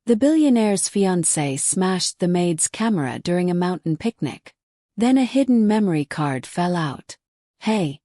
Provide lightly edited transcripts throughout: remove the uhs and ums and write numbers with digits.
The billionaire's fiancé smashed the maid's camera during a mountain picnic. Then a hidden memory card fell out. Hey,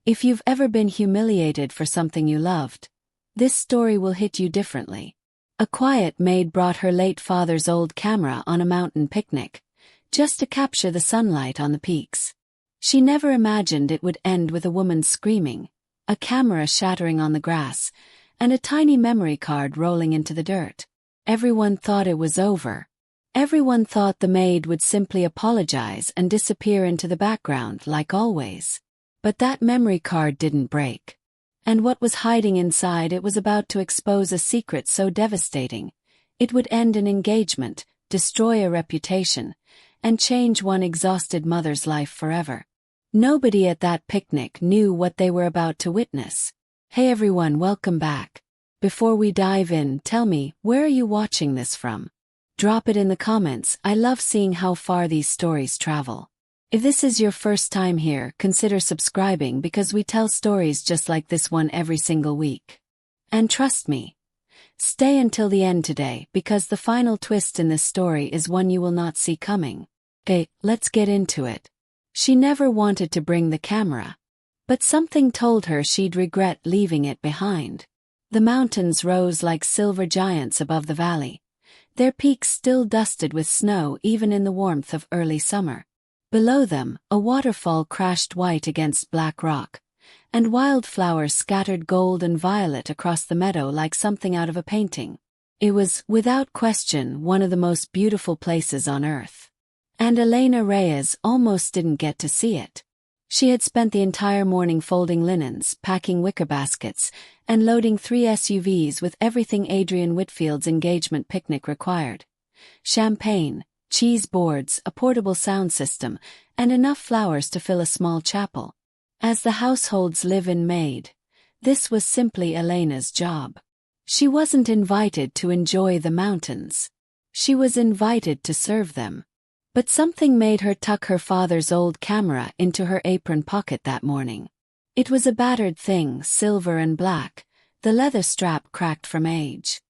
if you've ever been humiliated for something you loved, this story will hit you differently. A quiet maid brought her late father's old camera on a mountain picnic, just to capture the sunlight on the peaks. She never imagined it would end with a woman screaming, a camera shattering on the grass, and a tiny memory card rolling into the dirt. Everyone thought it was over. Everyone thought the maid would simply apologize and disappear into the background like always. But that memory card didn't break. And what was hiding inside it was about to expose a secret so devastating. It would end an engagement, destroy a reputation, and change one exhausted mother's life forever. Nobody at that picnic knew what they were about to witness. Hey everyone, welcome back. Before we dive in, tell me, where are you watching this from? Drop it in the comments. I love seeing how far these stories travel. If this is your first time here, consider subscribing because we tell stories just like this one every single week. And trust me, stay until the end today because the final twist in this story is one you will not see coming. Okay, let's get into it. She never wanted to bring the camera, but something told her she'd regret leaving it behind. The mountains rose like silver giants above the valley, their peaks still dusted with snow even in the warmth of early summer. Below them, a waterfall crashed white against black rock, and wildflowers scattered gold and violet across the meadow like something out of a painting. It was, without question, one of the most beautiful places on earth. And Elena Reyes almost didn't get to see it. She had spent the entire morning folding linens, packing wicker baskets, and loading 3 SUVs with everything Adrian Whitfield's engagement picnic required. Champagne, cheese boards, a portable sound system, and enough flowers to fill a small chapel. As the household's live-in maid, this was simply Elena's job. She wasn't invited to enjoy the mountains. She was invited to serve them. But something made her tuck her father's old camera into her apron pocket that morning. It was a battered thing, silver and black, the leather strap cracked from age.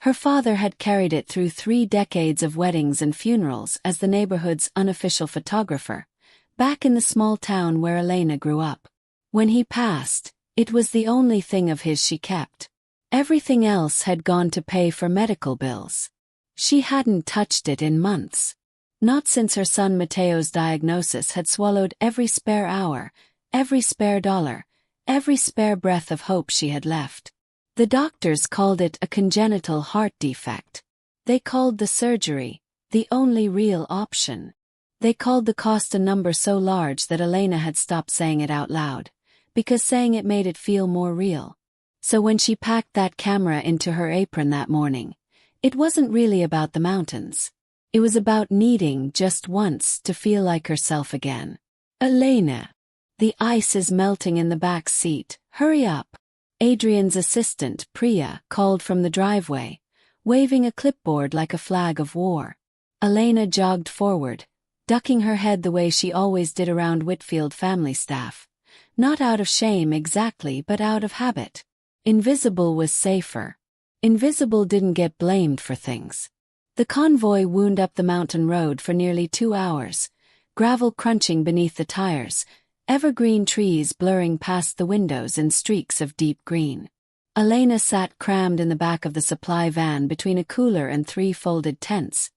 Her father had carried it through 3 decades of weddings and funerals as the neighborhood's unofficial photographer, back in the small town where Elena grew up. When he passed, it was the only thing of his she kept. Everything else had gone to pay for medical bills. She hadn't touched it in months. Not since her son Mateo's diagnosis had swallowed every spare hour, every spare dollar, every spare breath of hope she had left. The doctors called it a congenital heart defect. They called the surgery the only real option. They called the cost a number so large that Elena had stopped saying it out loud, because saying it made it feel more real. So when she packed that camera into her apron that morning, it wasn't really about the mountains. It was about needing, just once, to feel like herself again. Elena! The ice is melting in the back seat, hurry up! Adrian's assistant, Priya, called from the driveway, waving a clipboard like a flag of war. Elena jogged forward, ducking her head the way she always did around Whitfield family staff. Not out of shame exactly, but out of habit. Invisible was safer. Invisible didn't get blamed for things. The convoy wound up the mountain road for nearly 2 hours, gravel crunching beneath the tires, evergreen trees blurring past the windows in streaks of deep green. Elena sat crammed in the back of the supply van between a cooler and 3 folded tents,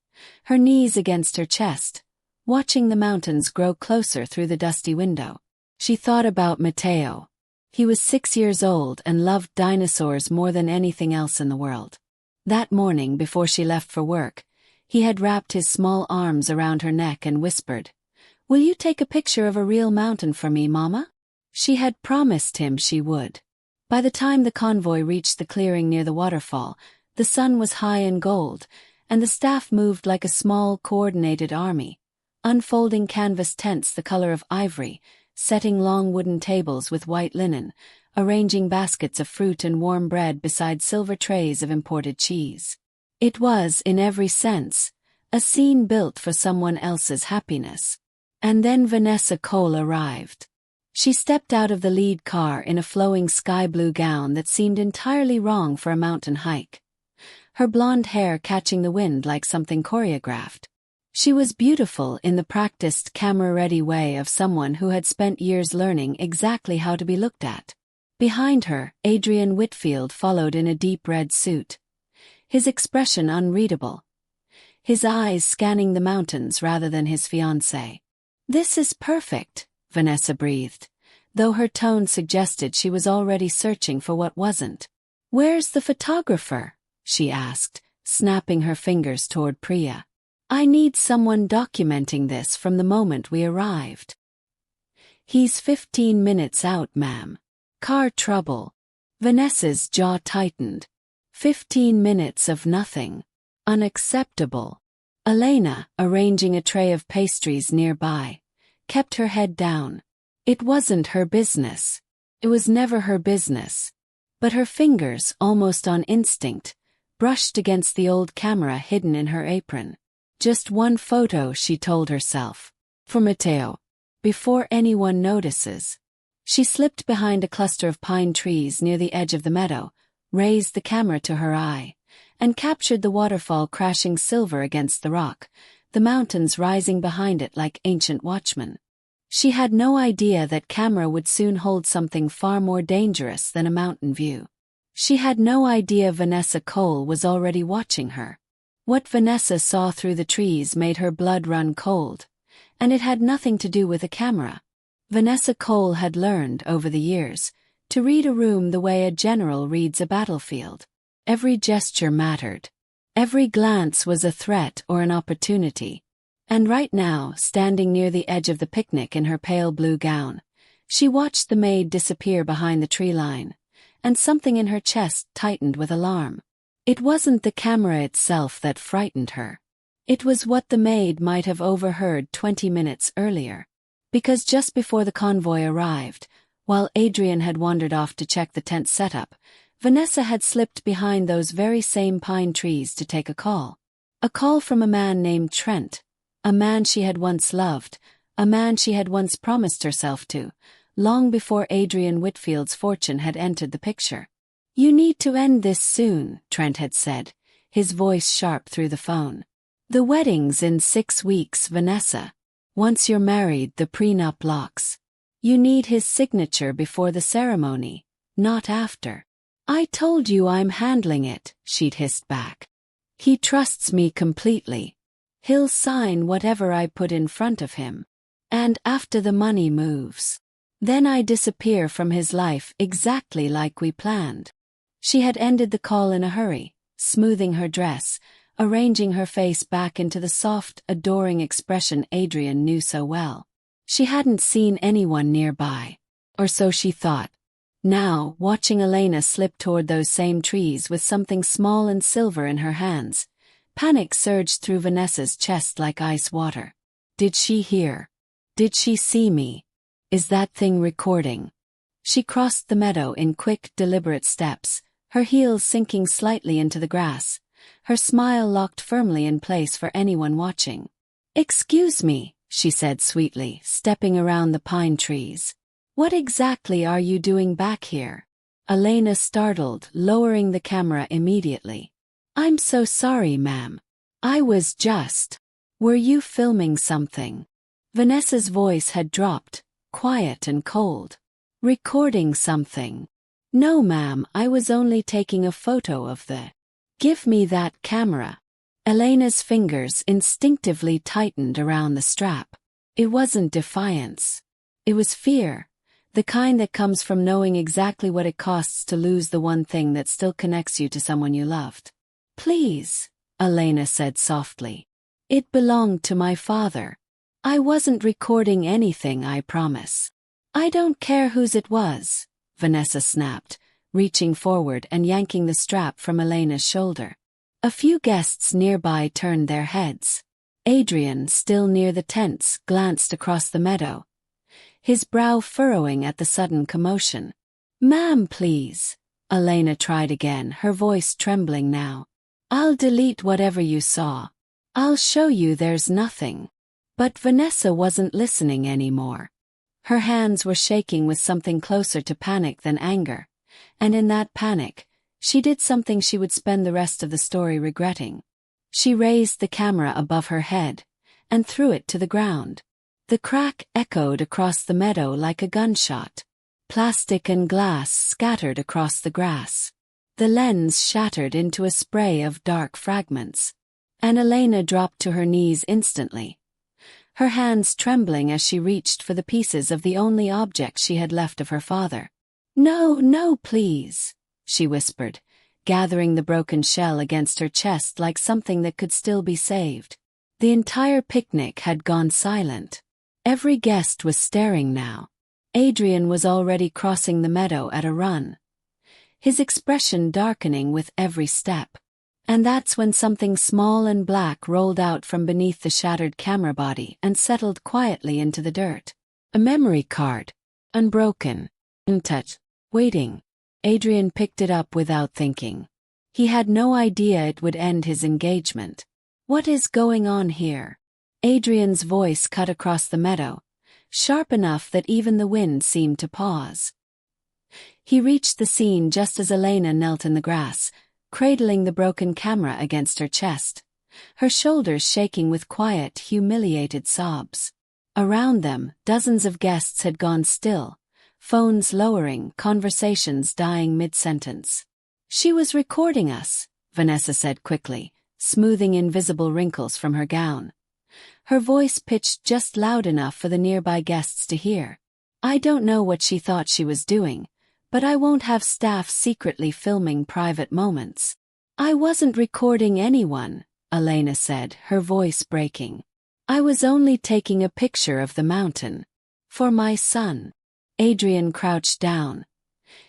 her knees against her chest, watching the mountains grow closer through the dusty window. She thought about Mateo. He was 6 years old and loved dinosaurs more than anything else in the world. That morning before she left for work, he had wrapped his small arms around her neck and whispered, "Will you take a picture of a real mountain for me, Mama?" She had promised him she would. By the time the convoy reached the clearing near the waterfall, the sun was high in gold, and the staff moved like a small, coordinated army, unfolding canvas tents the color of ivory, setting long wooden tables with white linen, arranging baskets of fruit and warm bread beside silver trays of imported cheese. It was, in every sense, a scene built for someone else's happiness. And then Vanessa Cole arrived. She stepped out of the lead car in a flowing sky blue gown that seemed entirely wrong for a mountain hike. her blonde hair catching the wind like something choreographed. She was beautiful in the practiced, camera-ready way of someone who had spent years learning exactly how to be looked at. Behind her, Adrian Whitfield followed in a deep red suit, his expression unreadable, his eyes scanning the mountains rather than his fiancée. "This is perfect," Vanessa breathed, though her tone suggested she was already searching for what wasn't. "Where's the photographer?" she asked, snapping her fingers toward Priya. "I need someone documenting this from the moment we arrived." "He's 15 minutes out, ma'am." "Car trouble." Vanessa's jaw tightened. 15 minutes of nothing. Unacceptable. Elena, arranging a tray of pastries nearby, kept her head down. It wasn't her business. It was never her business. But her fingers, almost on instinct, brushed against the old camera hidden in her apron. Just one photo, she told herself. For Matteo. Before anyone notices. She slipped behind a cluster of pine trees near the edge of the meadow, raised the camera to her eye, and captured the waterfall crashing silver against the rock, the mountains rising behind it like ancient watchmen. She had no idea that camera would soon hold something far more dangerous than a mountain view. She had no idea Vanessa Cole was already watching her. What Vanessa saw through the trees made her blood run cold, and it had nothing to do with a camera. Vanessa Cole had learned, over the years, to read a room the way a general reads a battlefield. Every gesture mattered. Every glance was a threat or an opportunity. And right now, standing near the edge of the picnic in her pale blue gown, she watched the maid disappear behind the tree line, and something in her chest tightened with alarm. It wasn't the camera itself that frightened her. It was what the maid might have overheard 20 minutes earlier. Because just before the convoy arrived, while Adrian had wandered off to check the tent setup, Vanessa had slipped behind those very same pine trees to take a call. A call from a man named Trent, a man she had once loved, a man she had once promised herself to, long before Adrian Whitfield's fortune had entered the picture. "You need to end this soon," Trent had said, his voice sharp through the phone. "The wedding's in 6 weeks, Vanessa. Once you're married, the prenup locks. You need his signature before the ceremony, not after." "I told you I'm handling it," she'd hissed back. "He trusts me completely. He'll sign whatever I put in front of him. And after the money moves, then I disappear from his life exactly like we planned." She had ended the call in a hurry, smoothing her dress, arranging her face back into the soft, adoring expression Adrian knew so well. She hadn't seen anyone nearby. Or so she thought. Now, watching Elena slip toward those same trees with something small and silver in her hands, panic surged through Vanessa's chest like ice water. Did she hear? Did she see me? Is that thing recording? She crossed the meadow in quick, deliberate steps, her heels sinking slightly into the grass, her smile locked firmly in place for anyone watching. "Excuse me," she said sweetly, stepping around the pine trees. "What exactly are you doing back here?" Elena startled, lowering the camera immediately. "I'm so sorry, ma'am. I was just... Were you filming something?" Vanessa's voice had dropped, quiet and cold. "Recording something?" "No, ma'am, I was only taking a photo of the..." "Give me that camera." Elena's fingers instinctively tightened around the strap. It wasn't defiance. It was fear, the kind that comes from knowing exactly what it costs to lose the one thing that still connects you to someone you loved. "Please," Elena said softly. "It belonged to my father. I wasn't recording anything, I promise." "I don't care whose it was," Vanessa snapped, reaching forward and yanking the strap from Elena's shoulder. A few guests nearby turned their heads. Adrian, still near the tents, glanced across the meadow, his brow furrowing at the sudden commotion. "Ma'am, please." Elena tried again, her voice trembling now. "I'll delete whatever you saw. I'll show you there's nothing." But Vanessa wasn't listening anymore. Her hands were shaking with something closer to panic than anger, and in that panic, She did something she would spend the rest of the story regretting. She raised the camera above her head and threw it to the ground. The crack echoed across the meadow like a gunshot. Plastic and glass scattered across the grass. The lens shattered into a spray of dark fragments. And Elena dropped to her knees instantly, her hands trembling as she reached for the pieces of the only object she had left of her father. "No, no, please," she whispered, gathering the broken shell against her chest like something that could still be saved. The entire picnic had gone silent. Every guest was staring now. Adrian was already crossing the meadow at a run, his expression darkening with every step. And that's when something small and black rolled out from beneath the shattered camera body and settled quietly into the dirt. A memory card. Unbroken. Untouched. Waiting. Adrian picked it up without thinking. He had no idea it would end his engagement. "What is going on here?" Adrian's voice cut across the meadow, sharp enough that even the wind seemed to pause. He reached the scene just as Elena knelt in the grass, cradling the broken camera against her chest, her shoulders shaking with quiet, humiliated sobs. Around them, dozens of guests had gone still, phones lowering, conversations dying mid-sentence. "She was recording us," Vanessa said quickly, smoothing invisible wrinkles from her gown. Her voice pitched just loud enough for the nearby guests to hear. "I don't know what she thought she was doing, but I won't have staff secretly filming private moments." "I wasn't recording anyone," Elena said, her voice breaking. "I was only taking a picture of the mountain. For my son." Adrian crouched down,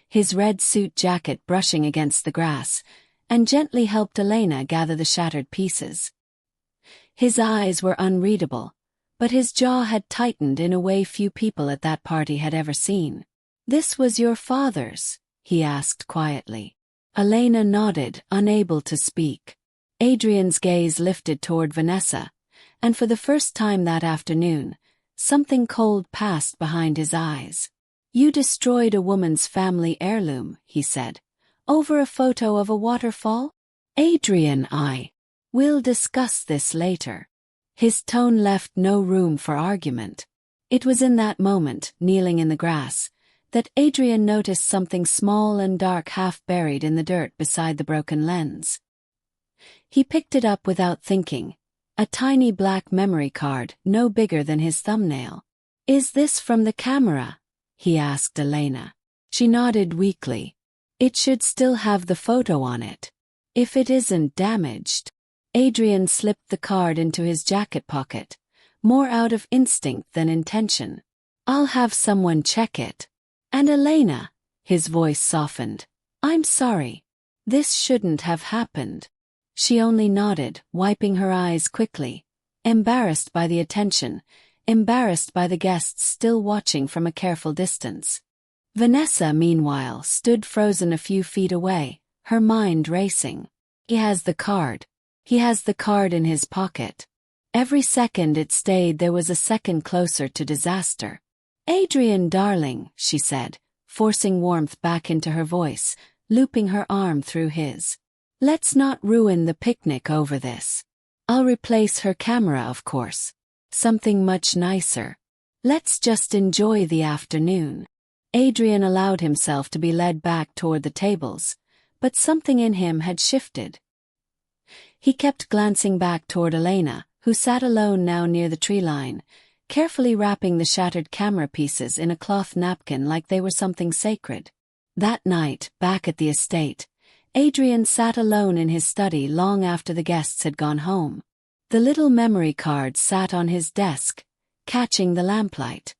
his red suit jacket brushing against the grass, and gently helped Elena gather the shattered pieces. His eyes were unreadable, but his jaw had tightened in a way few people at that party had ever seen. "This was your father's?" he asked quietly. Elena nodded, unable to speak. Adrian's gaze lifted toward Vanessa, and for the first time that afternoon, something cold passed behind his eyes. "You destroyed a woman's family heirloom," he said, "over a photo of a waterfall?" "Adrian, we'll discuss this later." His tone left no room for argument. It was in that moment, kneeling in the grass, that Adrian noticed something small and dark half buried in the dirt beside the broken lens. He picked it up without thinking, a tiny black memory card no bigger than his thumbnail. "Is this from the camera?" he asked Elena. She nodded weakly. "It should still have the photo on it. If it isn't damaged." Adrian slipped the card into his jacket pocket, more out of instinct than intention. "I'll have someone check it." "And Elena," his voice softened, "I'm sorry. This shouldn't have happened." She only nodded, wiping her eyes quickly, embarrassed by the attention, embarrassed by the guests still watching from a careful distance. Vanessa, meanwhile, stood frozen a few feet away, her mind racing. He has the card. He has the card in his pocket. Every second it stayed, there was a second closer to disaster. "Adrian, darling," she said, forcing warmth back into her voice, looping her arm through his. "Let's not ruin the picnic over this. I'll replace her camera, of course. Something much nicer. Let's just enjoy the afternoon." Adrian allowed himself to be led back toward the tables, but something in him had shifted. He kept glancing back toward Elena, who sat alone now near the tree line, carefully wrapping the shattered camera pieces in a cloth napkin like they were something sacred. That night, back at the estate, Adrian sat alone in his study long after the guests had gone home. The little memory card sat on his desk, catching the lamplight.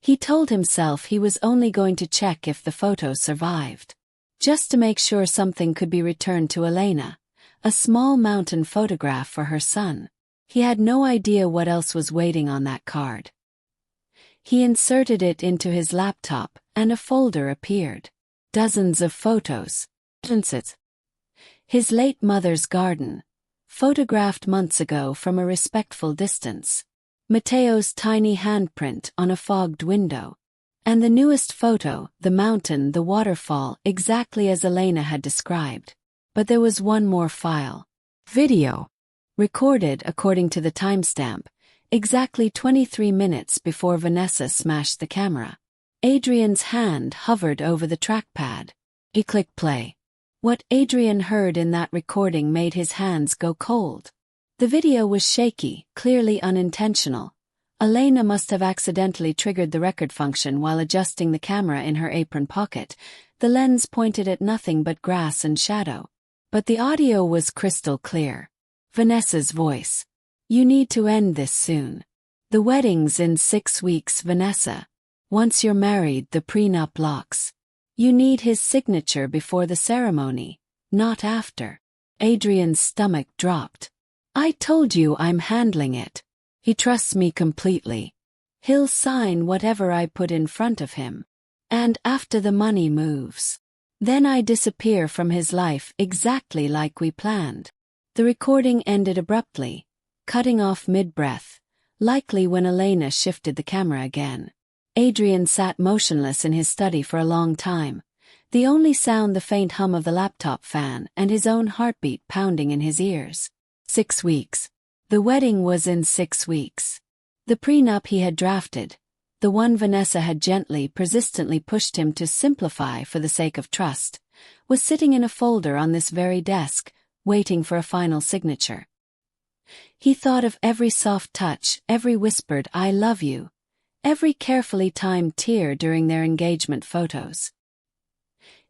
He told himself he was only going to check if the photo survived, just to make sure something could be returned to Elena, a small mountain photograph for her son. He had no idea what else was waiting on that card. He inserted it into his laptop, and a folder appeared. Dozens of photos. His late mother's garden, photographed months ago from a respectful distance. Matteo's tiny handprint on a fogged window. And the newest photo, the mountain, the waterfall, exactly as Elena had described. But there was one more file. Video. Recorded according to the timestamp, exactly 23 minutes before Vanessa smashed the camera. Adrian's hand hovered over the trackpad. He clicked play. What Adrian heard in that recording made his hands go cold. The video was shaky, clearly unintentional. Elena must have accidentally triggered the record function while adjusting the camera in her apron pocket. The lens pointed at nothing but grass and shadow. But the audio was crystal clear. Vanessa's voice. "You need to end this soon. The wedding's in 6 weeks, Vanessa. Once you're married, the prenup locks. You need his signature before the ceremony, not after." Adrian's stomach dropped. "I told you I'm handling it. He trusts me completely. He'll sign whatever I put in front of him. And after the money moves, then I disappear from his life exactly like we planned." The recording ended abruptly, cutting off mid-breath, likely when Elena shifted the camera again. Adrian sat motionless in his study for a long time, the only sound the faint hum of the laptop fan and his own heartbeat pounding in his ears. 6 weeks. The wedding was in 6 weeks. The prenup he had drafted, the one Vanessa had gently, persistently pushed him to simplify for the sake of trust, was sitting in a folder on this very desk, waiting for a final signature. He thought of every soft touch, every whispered "I love you," every carefully timed tear during their engagement photos.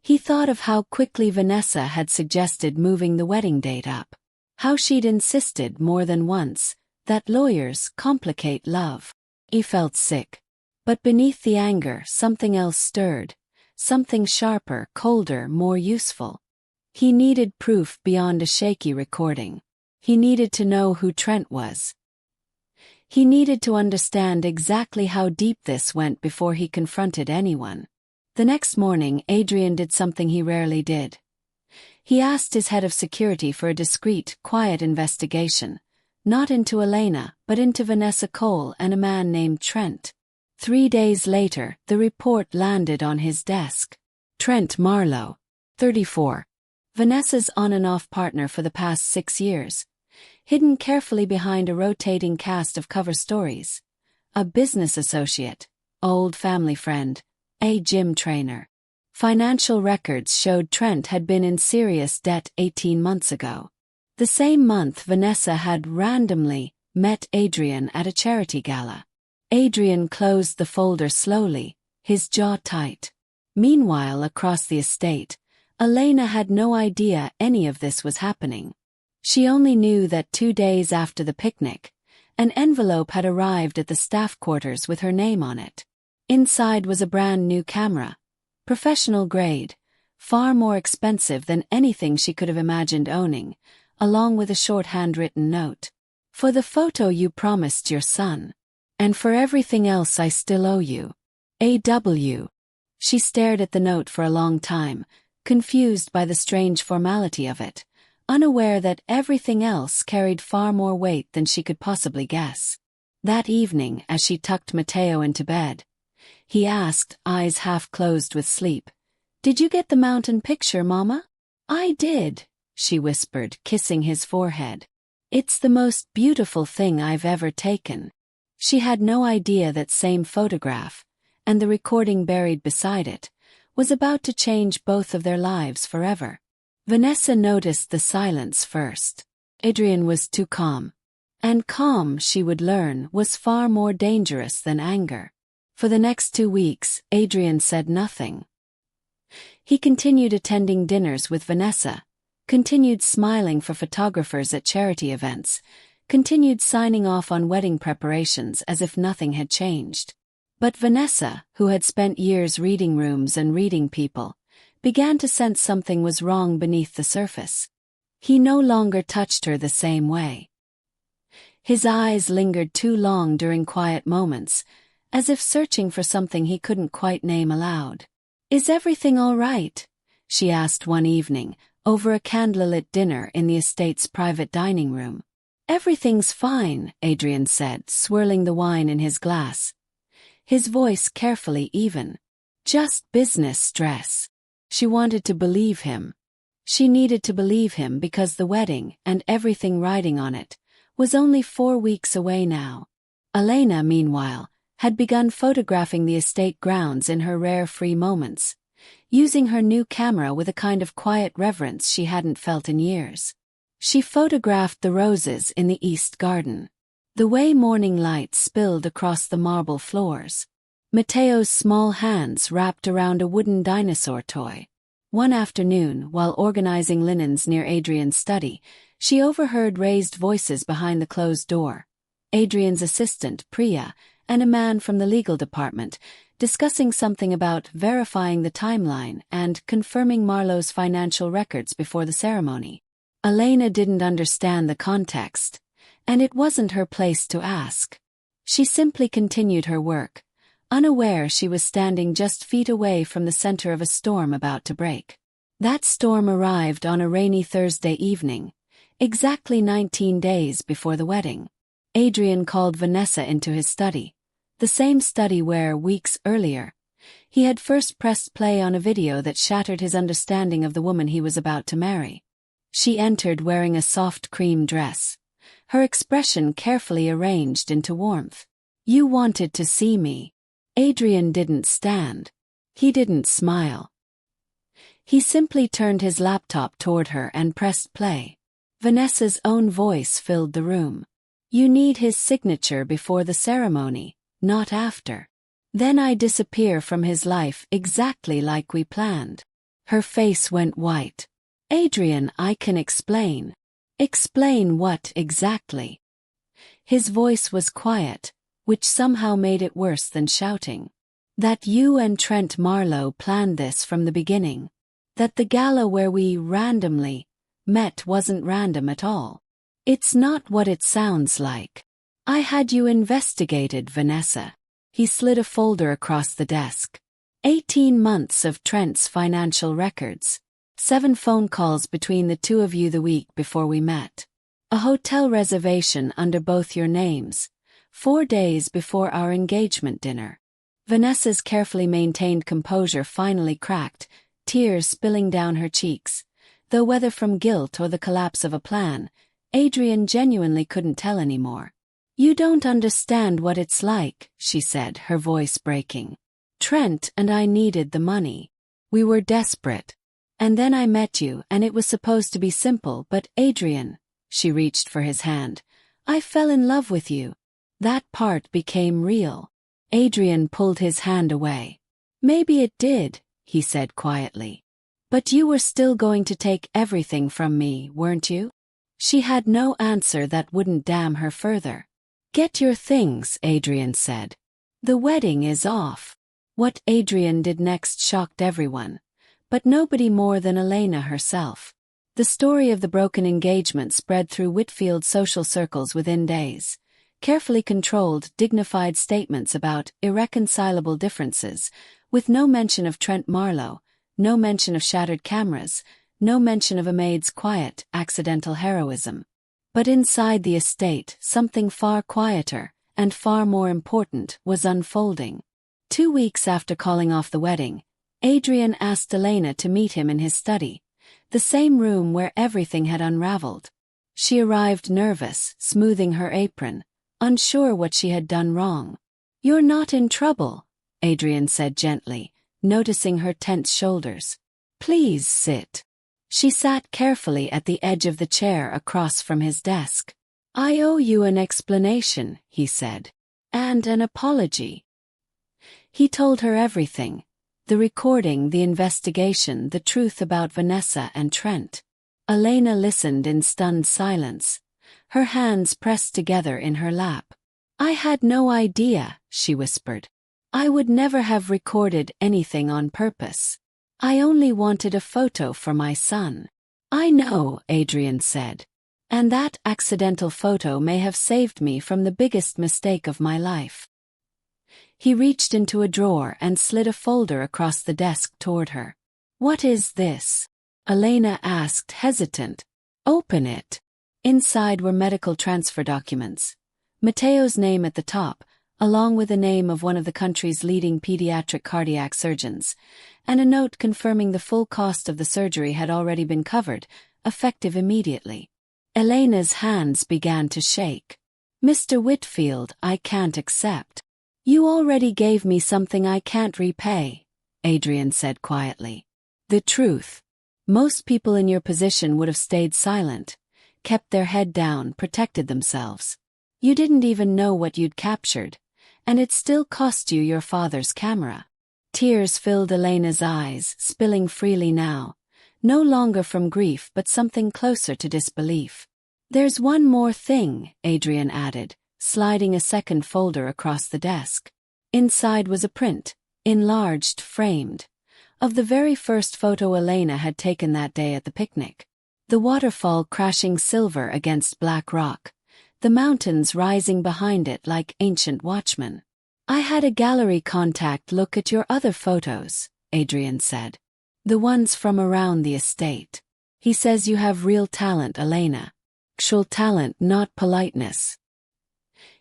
He thought of how quickly Vanessa had suggested moving the wedding date up. How she'd insisted more than once that lawyers complicate love. He felt sick. But beneath the anger, something else stirred. Something sharper, colder, more useful. He needed proof beyond a shaky recording. He needed to know who Trent was. He needed to understand exactly how deep this went before he confronted anyone. The next morning, Adrian did something he rarely did. He asked his head of security for a discreet, quiet investigation, not into Elena, but into Vanessa Cole and a man named Trent. 3 days later, the report landed on his desk. Trent Marlowe, 34. Vanessa's on-and-off partner for the past 6 years. Hidden carefully behind a rotating cast of cover stories. A business associate, old family friend, a gym trainer. Financial records showed Trent had been in serious debt 18 months ago. The same month Vanessa had randomly met Adrian at a charity gala. Adrian closed the folder slowly, his jaw tight. Meanwhile, across the estate, Elena had no idea any of this was happening. She only knew that 2 days after the picnic, an envelope had arrived at the staff quarters with her name on it. Inside was a brand new camera. Professional grade, far more expensive than anything she could have imagined owning, along with a short handwritten note. "For the photo you promised your son. And for everything else I still owe you. A.W." She stared at the note for a long time, confused by the strange formality of it, unaware that everything else carried far more weight than she could possibly guess. That evening, as she tucked Matteo into bed, he asked, eyes half closed with sleep, "Did you get the mountain picture, Mama?" "I did," she whispered, kissing his forehead. "It's the most beautiful thing I've ever taken." She had no idea that same photograph, and the recording buried beside it, was about to change both of their lives forever. Vanessa noticed the silence first. Adrian was too calm. And calm, she would learn, was far more dangerous than anger. For the next 2 weeks, Adrian said nothing. He continued attending dinners with Vanessa, continued smiling for photographers at charity events, continued signing off on wedding preparations as if nothing had changed. But Vanessa, who had spent years reading rooms and reading people, began to sense something was wrong beneath the surface. He no longer touched her the same way. His eyes lingered too long during quiet moments, as if searching for something he couldn't quite name aloud. "Is everything all right?" she asked one evening, over a candlelit dinner in the estate's private dining room. "Everything's fine," Adrian said, swirling the wine in his glass. his voice carefully even. Just business stress. She wanted to believe him. She needed to believe him because the wedding, and everything riding on it, was only 4 weeks away now. Elena, meanwhile, had begun photographing the estate grounds in her rare free moments, using her new camera with a kind of quiet reverence she hadn't felt in years. She photographed the roses in the east garden, the way morning light spilled across the marble floors, Matteo's small hands wrapped around a wooden dinosaur toy. One afternoon, while organizing linens near Adrian's study, she overheard raised voices behind the closed door. Adrian's assistant, Priya, and a man from the legal department, discussing something about verifying the timeline and confirming Marlowe's financial records before the ceremony. Elena didn't understand the context, and it wasn't her place to ask. She simply continued her work, unaware she was standing just feet away from the center of a storm about to break. That storm arrived on a rainy Thursday evening, exactly 19 days before the wedding. Adrian called Vanessa into his study, the same study where, weeks earlier, he had first pressed play on a video that shattered his understanding of the woman he was about to marry. She entered wearing a soft cream dress, her expression carefully arranged into warmth. "You wanted to see me." Adrian didn't stand. He didn't smile. He simply turned his laptop toward her and pressed play. Vanessa's own voice filled the room. "You need his signature before the ceremony, not after. Then I disappear from his life exactly like we planned." Her face went white. "Adrian, I can explain." "Explain what exactly?" His voice was quiet, which somehow made it worse than shouting. "That you and Trent Marlowe planned this from the beginning. That the gala where we randomly met wasn't random at all. It's not what it sounds like. I had you investigated, Vanessa." He slid a folder across the desk. 18 months of Trent's financial records. 7 phone calls between the two of you the week before we met. A hotel reservation under both your names, 4 days before our engagement dinner. Vanessa's carefully maintained composure finally cracked, tears spilling down her cheeks, though whether from guilt or the collapse of a plan, Adrian genuinely couldn't tell anymore. "You don't understand what it's like," she said, her voice breaking. "Trent and I needed the money. We were desperate. And then I met you and it was supposed to be simple, but Adrian," she reached for his hand, "I fell in love with you. That part became real." Adrian pulled his hand away. "Maybe it did," he said quietly. "But you were still going to take everything from me, weren't you?" She had no answer that wouldn't damn her further. "Get your things," Adrian said. "The wedding is off." What Adrian did next shocked everyone, but nobody more than Elena herself. The story of the broken engagement spread through Whitfield's social circles within days. Carefully controlled, dignified statements about irreconcilable differences, with no mention of Trent Marlowe, no mention of shattered cameras, no mention of a maid's quiet, accidental heroism. But inside the estate, something far quieter, and far more important, was unfolding. 2 weeks after calling off the wedding, Adrian asked Elena to meet him in his study, the same room where everything had unraveled. She arrived nervous, smoothing her apron, unsure what she had done wrong. "You're not in trouble," Adrian said gently, noticing her tense shoulders. "Please sit." She sat carefully at the edge of the chair across from his desk. "I owe you an explanation," he said. "And an apology." He told her everything. The recording, the investigation, the truth about Vanessa and Trent. Elena listened in stunned silence, her hands pressed together in her lap. "I had no idea," she whispered. "I would never have recorded anything on purpose. I only wanted a photo for my son." "I know," Adrian said. "And that accidental photo may have saved me from the biggest mistake of my life." He reached into a drawer and slid a folder across the desk toward her. "What is this?" Elena asked, hesitant. "Open it." Inside were medical transfer documents. Matteo's name at the top, along with the name of one of the country's leading pediatric cardiac surgeons, and a note confirming the full cost of the surgery had already been covered, effective immediately. Elena's hands began to shake. "Mr. Whitfield, I can't accept. You already gave me something I can't repay," Adrian said quietly. "The truth. Most people in your position would have stayed silent, kept their head down, protected themselves. You didn't even know what you'd captured, and it still cost you your father's camera." Tears filled Elena's eyes, spilling freely now, no longer from grief but something closer to disbelief. "There's one more thing," Adrian added, sliding a second folder across the desk. Inside was a print, enlarged, framed, of the very first photo Elena had taken that day at the picnic. The waterfall crashing silver against black rock, the mountains rising behind it like ancient watchmen. "I had a gallery contact look at your other photos," Adrian said. "The ones from around the estate. He says you have real talent, Elena. Actual talent, not politeness.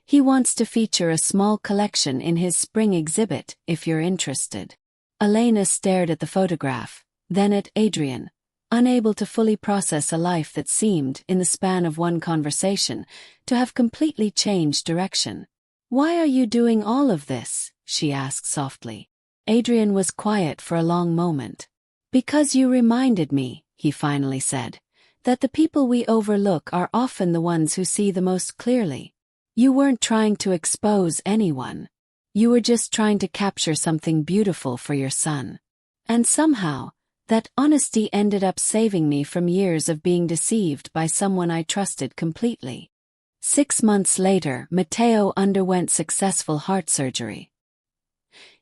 He wants to feature a small collection in his spring exhibit, if you're interested." Elena stared at the photograph, then at Adrian, unable to fully process a life that seemed, in the span of one conversation, to have completely changed direction. "Why are you doing all of this?" she asked softly. Adrian was quiet for a long moment. "Because you reminded me," he finally said, "that the people we overlook are often the ones who see the most clearly. You weren't trying to expose anyone. You were just trying to capture something beautiful for your son. And somehow, that honesty ended up saving me from years of being deceived by someone I trusted completely." 6 months later, Matteo underwent successful heart surgery.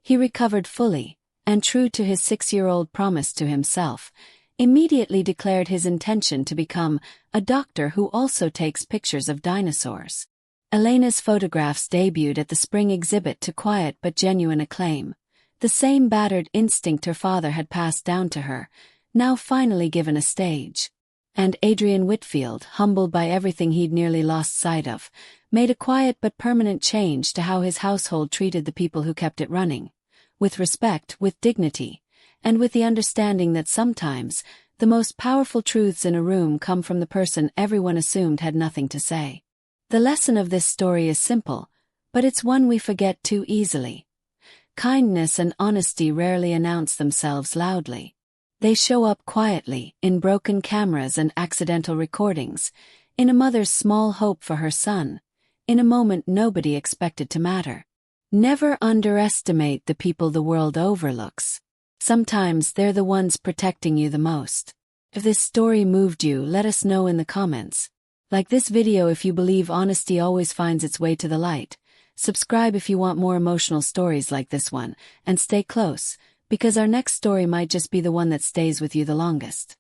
He recovered fully, and true to his 6-year-old promise to himself, immediately declared his intention to become a doctor who also takes pictures of dinosaurs. Elena's photographs debuted at the spring exhibit to quiet but genuine acclaim. The same battered instinct her father had passed down to her, now finally given a stage. And Adrian Whitfield, humbled by everything he'd nearly lost sight of, made a quiet but permanent change to how his household treated the people who kept it running. With respect, with dignity, and with the understanding that sometimes, the most powerful truths in a room come from the person everyone assumed had nothing to say. The lesson of this story is simple, but it's one we forget too easily. Kindness and honesty rarely announce themselves loudly. They show up quietly, in broken cameras and accidental recordings, in a mother's small hope for her son, in a moment nobody expected to matter. Never underestimate the people the world overlooks. Sometimes they're the ones protecting you the most. If this story moved you, let us know in the comments. Like this video if you believe honesty always finds its way to the light. Subscribe if you want more emotional stories like this one, and stay close, because our next story might just be the one that stays with you the longest.